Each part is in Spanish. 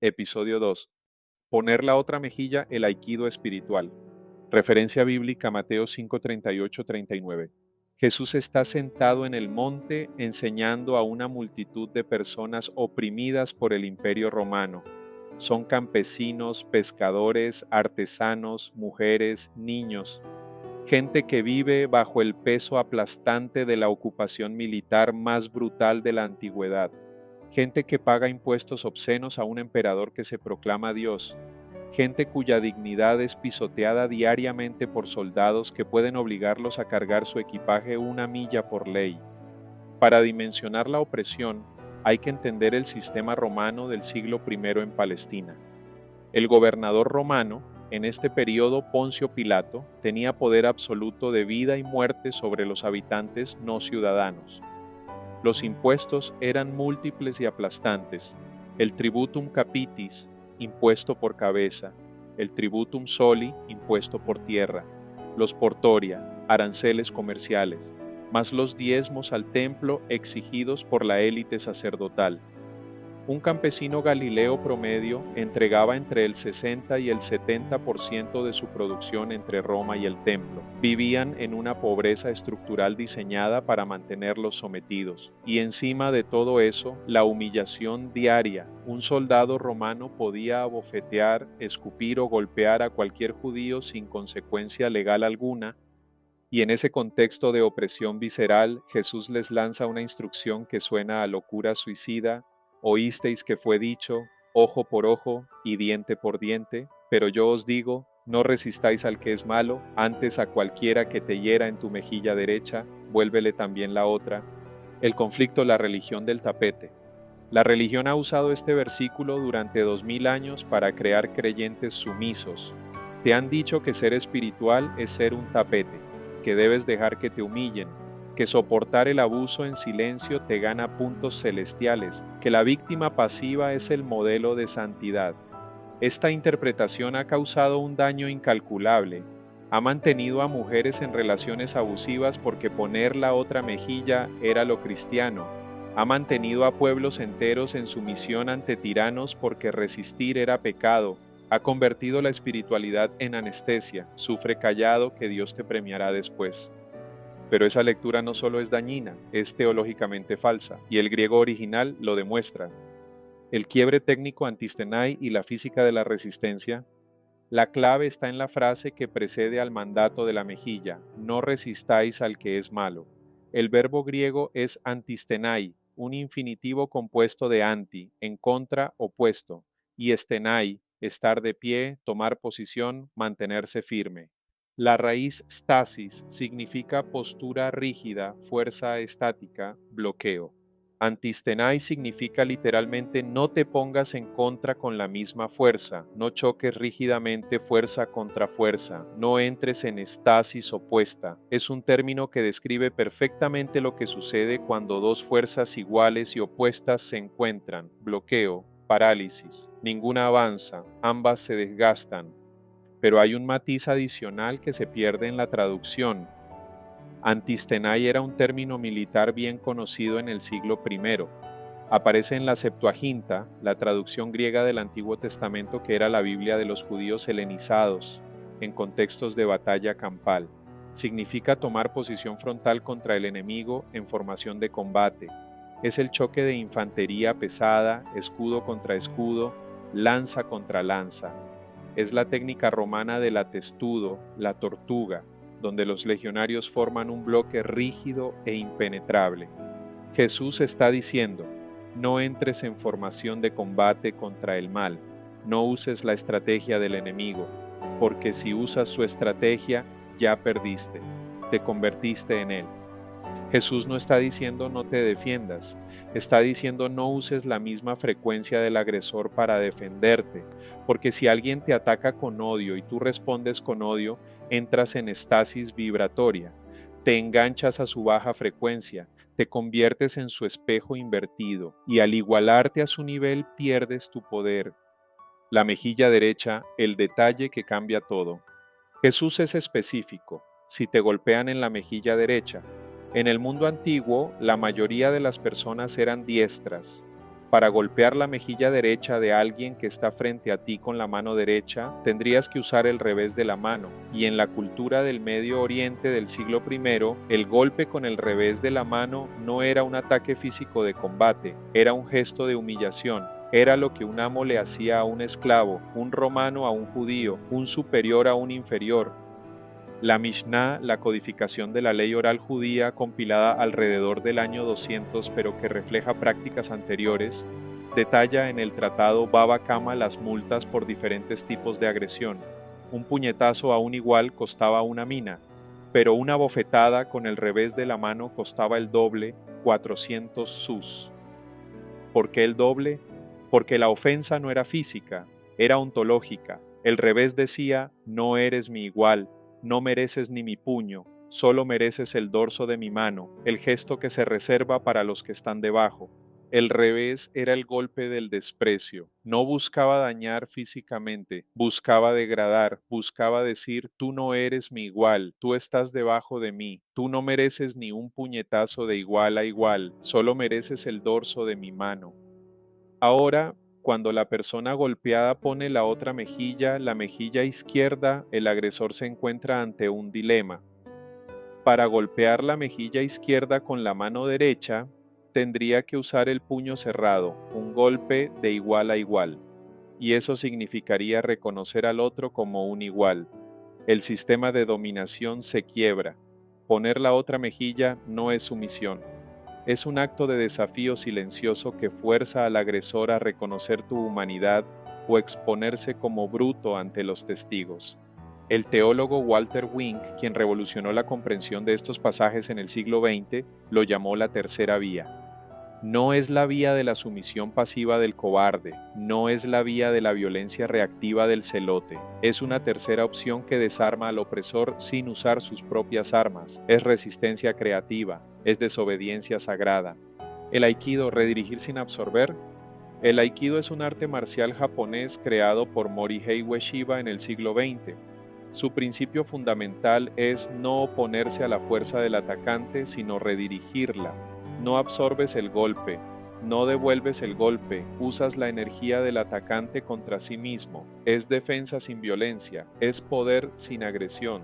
Episodio 2. Poner la otra mejilla, el aikido espiritual. Referencia bíblica Mateo 5:38-39. Jesús está sentado en el monte enseñando a una multitud de personas oprimidas por el imperio romano. Son campesinos, pescadores, artesanos, mujeres, niños. Gente que vive bajo el peso aplastante de la ocupación militar más brutal de la antigüedad. Gente que paga impuestos obscenos a un emperador que se proclama Dios. Gente cuya dignidad es pisoteada diariamente por soldados que pueden obligarlos a cargar su equipaje 1 milla por ley. Para dimensionar la opresión, hay que entender el sistema romano del siglo I en Palestina. El gobernador romano, en este periodo Poncio Pilato, tenía poder absoluto de vida y muerte sobre los habitantes no ciudadanos. Los impuestos eran múltiples y aplastantes. El tributum capitis, impuesto por cabeza, el tributum soli, impuesto por tierra, los portoria, aranceles comerciales, más los diezmos al templo exigidos por la élite sacerdotal. Un campesino galileo promedio entregaba entre el 60 y el 70% de su producción entre Roma y el templo. Vivían en una pobreza estructural diseñada para mantenerlos sometidos. Y encima de todo eso, la humillación diaria. Un soldado romano podía abofetear, escupir o golpear a cualquier judío sin consecuencia legal alguna. Y en ese contexto de opresión visceral, Jesús les lanza una instrucción que suena a locura suicida. Oísteis que fue dicho, ojo por ojo y diente por diente, pero yo os digo, no resistáis al que es malo, antes a cualquiera que te hiera en tu mejilla derecha, vuélvele también la otra. El conflicto, la religión del tapete. La religión ha usado este versículo durante 2000 años para crear creyentes sumisos. Te han dicho que ser espiritual es ser un tapete, que debes dejar que te humillen, que soportar el abuso en silencio te gana puntos celestiales, que la víctima pasiva es el modelo de santidad. Esta interpretación ha causado un daño incalculable. Ha mantenido a mujeres en relaciones abusivas porque poner la otra mejilla era lo cristiano. Ha mantenido a pueblos enteros en sumisión ante tiranos porque resistir era pecado. Ha convertido la espiritualidad en anestesia. Sufre callado que Dios te premiará después. Pero esa lectura no solo es dañina, es teológicamente falsa, y el griego original lo demuestra. El quiebre técnico antistenai y la física de la resistencia. La clave está en la frase que precede al mandato de la mejilla, no resistáis al que es malo. El verbo griego es antistenai, un infinitivo compuesto de anti, en contra, opuesto, y estenai, estar de pie, tomar posición, mantenerse firme. La raíz stasis significa postura rígida, fuerza estática, bloqueo. Antistenai significa literalmente no te pongas en contra con la misma fuerza, no choques rígidamente fuerza contra fuerza, no entres en estasis opuesta. Es un término que describe perfectamente lo que sucede cuando dos fuerzas iguales y opuestas se encuentran, bloqueo, parálisis. Ninguna avanza, ambas se desgastan. Pero hay un matiz adicional que se pierde en la traducción. Antistenai era un término militar bien conocido en el siglo I. Aparece en la Septuaginta, la traducción griega del Antiguo Testamento que era la Biblia de los judíos helenizados, en contextos de batalla campal. Significa tomar posición frontal contra el enemigo en formación de combate. Es el choque de infantería pesada, escudo contra escudo, lanza contra lanza. Es la técnica romana del atestudo, la tortuga, donde los legionarios forman un bloque rígido e impenetrable. Jesús está diciendo, no entres en formación de combate contra el mal, no uses la estrategia del enemigo, porque si usas su estrategia, ya perdiste, te convertiste en él. Jesús no está diciendo no te defiendas, está diciendo no uses la misma frecuencia del agresor para defenderte, porque si alguien te ataca con odio y tú respondes con odio, entras en estasis vibratoria, te enganchas a su baja frecuencia, te conviertes en su espejo invertido y al igualarte a su nivel pierdes tu poder. La mejilla derecha, el detalle que cambia todo. Jesús es específico, si te golpean en la mejilla derecha. En el mundo antiguo, la mayoría de las personas eran diestras. Para golpear la mejilla derecha de alguien que está frente a ti con la mano derecha, tendrías que usar el revés de la mano, y en la cultura del Medio Oriente del siglo I, el golpe con el revés de la mano no era un ataque físico de combate, era un gesto de humillación. Era lo que un amo le hacía a un esclavo, un romano a un judío, un superior a un inferior. La Mishnah, la codificación de la ley oral judía compilada alrededor del año 200 pero que refleja prácticas anteriores, detalla en el tratado Baba Kama las multas por diferentes tipos de agresión. Un puñetazo a un igual costaba una mina, pero una bofetada con el revés de la mano costaba el doble, 400 sus. ¿Por qué el doble? Porque la ofensa no era física, era ontológica. El revés decía, no eres mi igual, no mereces ni mi puño, solo mereces el dorso de mi mano, el gesto que se reserva para los que están debajo. El revés era el golpe del desprecio. No buscaba dañar físicamente, buscaba degradar, buscaba decir, tú no eres mi igual, tú estás debajo de mí, tú no mereces ni un puñetazo de igual a igual, solo mereces el dorso de mi mano. Ahora, cuando la persona golpeada pone la otra mejilla, la mejilla izquierda, el agresor se encuentra ante un dilema. Para golpear la mejilla izquierda con la mano derecha, tendría que usar el puño cerrado, un golpe de igual a igual, y eso significaría reconocer al otro como un igual. El sistema de dominación se quiebra. Poner la otra mejilla no es sumisión. Es un acto de desafío silencioso que fuerza al agresor a reconocer tu humanidad o exponerse como bruto ante los testigos. El teólogo Walter Wink, quien revolucionó la comprensión de estos pasajes en el siglo XX, lo llamó la tercera vía. No es la vía de la sumisión pasiva del cobarde, no es la vía de la violencia reactiva del celote, es una tercera opción que desarma al opresor sin usar sus propias armas, es resistencia creativa, es desobediencia sagrada. El aikido, redirigir sin absorber. El aikido es un arte marcial japonés creado por Morihei Ueshiba en el siglo XX. Su principio fundamental es no oponerse a la fuerza del atacante, sino redirigirla. No absorbes el golpe, no devuelves el golpe, usas la energía del atacante contra sí mismo. Es defensa sin violencia, es poder sin agresión.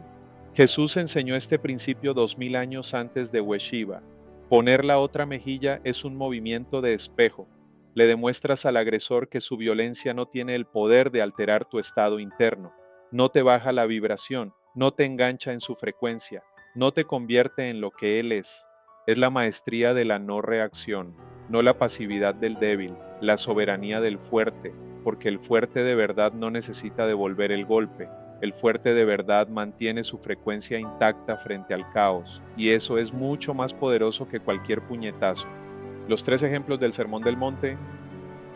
Jesús enseñó este principio 2000 años antes de Ueshiba. Poner la otra mejilla es un movimiento de espejo. Le demuestras al agresor que su violencia no tiene el poder de alterar tu estado interno. No te baja la vibración, no te engancha en su frecuencia, no te convierte en lo que él es. Es la maestría de la no reacción, no la pasividad del débil, la soberanía del fuerte, porque el fuerte de verdad no necesita devolver el golpe. El fuerte de verdad mantiene su frecuencia intacta frente al caos, y eso es mucho más poderoso que cualquier puñetazo. Los 3 ejemplos del Sermón del Monte.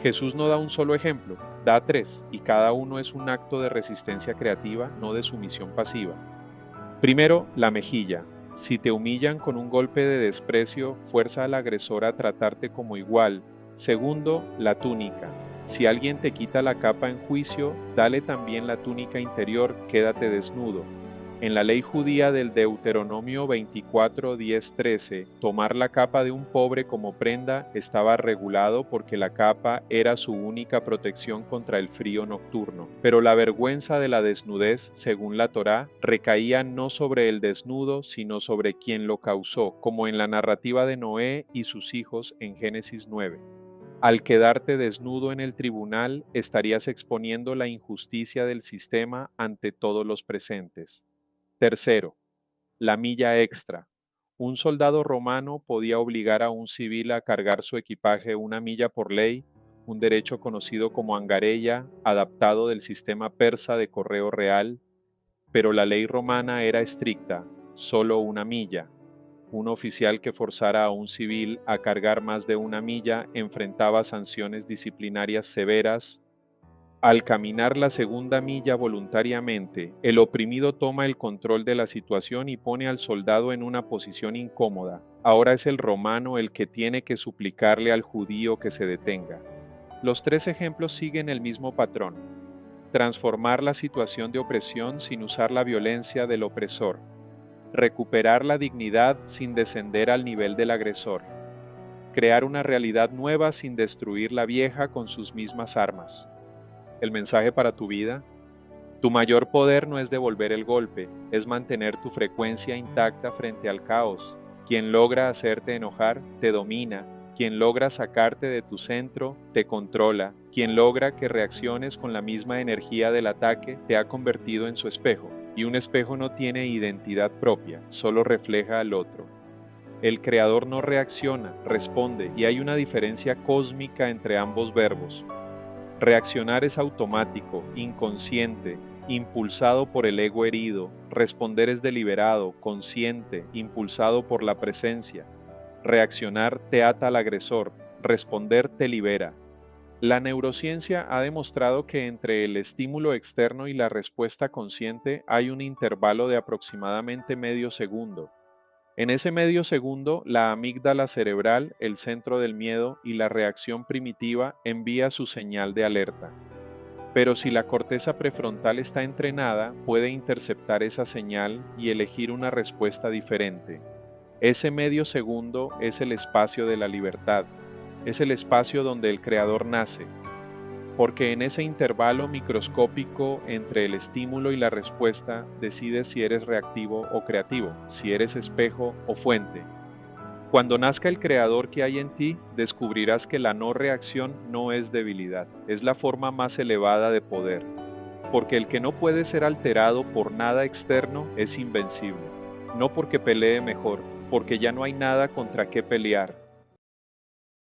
Jesús no da un solo ejemplo, da 3, y cada uno es un acto de resistencia creativa, no de sumisión pasiva. Primero, la mejilla. Si te humillan con un golpe de desprecio, fuerza al agresor a tratarte como igual. Segundo, la túnica. Si alguien te quita la capa en juicio, dale también la túnica interior, quédate desnudo. En la ley judía del Deuteronomio 24, 10, 13, tomar la capa de un pobre como prenda estaba regulado porque la capa era su única protección contra el frío nocturno. Pero la vergüenza de la desnudez, según la Torá, recaía no sobre el desnudo, sino sobre quien lo causó, como en la narrativa de Noé y sus hijos en Génesis 9. Al quedarte desnudo en el tribunal, estarías exponiendo la injusticia del sistema ante todos los presentes. Tercero, la milla extra. Un soldado romano podía obligar a un civil a cargar su equipaje una milla por ley, un derecho conocido como angareya, adaptado del sistema persa de correo real, pero la ley romana era estricta, solo una milla. Un oficial que forzara a un civil a cargar más de una milla enfrentaba sanciones disciplinarias severas. Al caminar la segunda milla voluntariamente, el oprimido toma el control de la situación y pone al soldado en una posición incómoda. Ahora es el romano el que tiene que suplicarle al judío que se detenga. Los 3 ejemplos siguen el mismo patrón: transformar la situación de opresión sin usar la violencia del opresor, recuperar la dignidad sin descender al nivel del agresor. crear una realidad nueva sin destruir la vieja con sus mismas armas. El mensaje para tu vida: tu mayor poder no es devolver el golpe, es mantener tu frecuencia intacta frente al caos. Quien logra hacerte enojar, te domina. Quien logra sacarte de tu centro, te controla. Quien logra que reacciones con la misma energía del ataque, te ha convertido en su espejo. Y un espejo no tiene identidad propia, solo refleja al otro. El creador no reacciona, responde, y hay una diferencia cósmica entre ambos verbos. Reaccionar es automático, inconsciente, impulsado por el ego herido. Responder es deliberado, consciente, impulsado por la presencia. Reaccionar te ata al agresor, responder te libera. La neurociencia ha demostrado que entre el estímulo externo y la respuesta consciente hay un intervalo de aproximadamente medio segundo. En ese medio segundo, la amígdala cerebral, el centro del miedo, y la reacción primitiva envía su señal de alerta. Pero si la corteza prefrontal está entrenada, puede interceptar esa señal y elegir una respuesta diferente. Ese medio segundo es el espacio de la libertad, es el espacio donde el creador nace, porque en ese intervalo microscópico entre el estímulo y la respuesta decides si eres reactivo o creativo, si eres espejo o fuente. Cuando nazca el creador que hay en ti, descubrirás que la no reacción no es debilidad, es la forma más elevada de poder, porque el que no puede ser alterado por nada externo es invencible, no porque pelee mejor, porque ya no hay nada contra qué pelear.